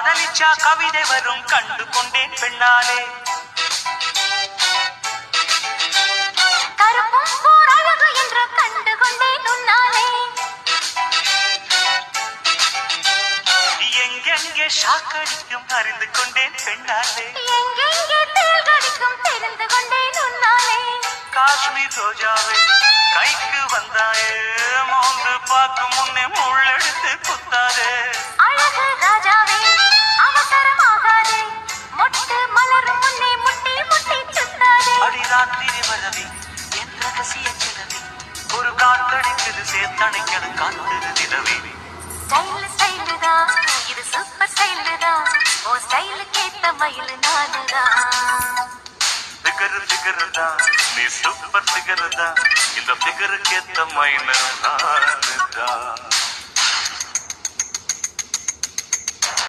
காதலிச்சா கவிதை வரும் கண்டு கொண்டேன் பெண்ணாலே. கருப்பும் போர் அழகு என்று கண்டு கொண்டேன் உன்னாலே. எங்கெங்கே ஷாக்கடிக்கும் அறிந்து கொண்டேன் பெண்ணாலே. எங்கெங்கே தேல் கடிக்கும் தெரிந்து கொண்டேன் உன்னாலே. காஷ்மீர் ரோஜாவே கைக்கு வந்தாயே, மோந்து பார்க்கும் முன்னே முள்ளெடுத்து குத்தாதே. அழகு ராஜாவே அவசரமாகாதே, மொட்டு மலரும் முன்னே முட்டி முட்டி சுத்தாதே. அடிராத்திரி வரவி என் ரகசிய கிழவி, ஒரு காற்றடிக்குது சேர்த்தணைக்கது காத்துது நிலவி. ஸ்டைல் ஸ்டைலு தான் இது, சூப்பர் ஸ்டைலு தான், ஓ ஸ்டைலுக்கு ஏத்த மயில் நானுதான். ஃபிகரு ஃபிகரு தான், நீ சூப்பர் ஃபிகரு தான், இந்த ஃபிகருக்கு ஏத்த மயில நானுதான்.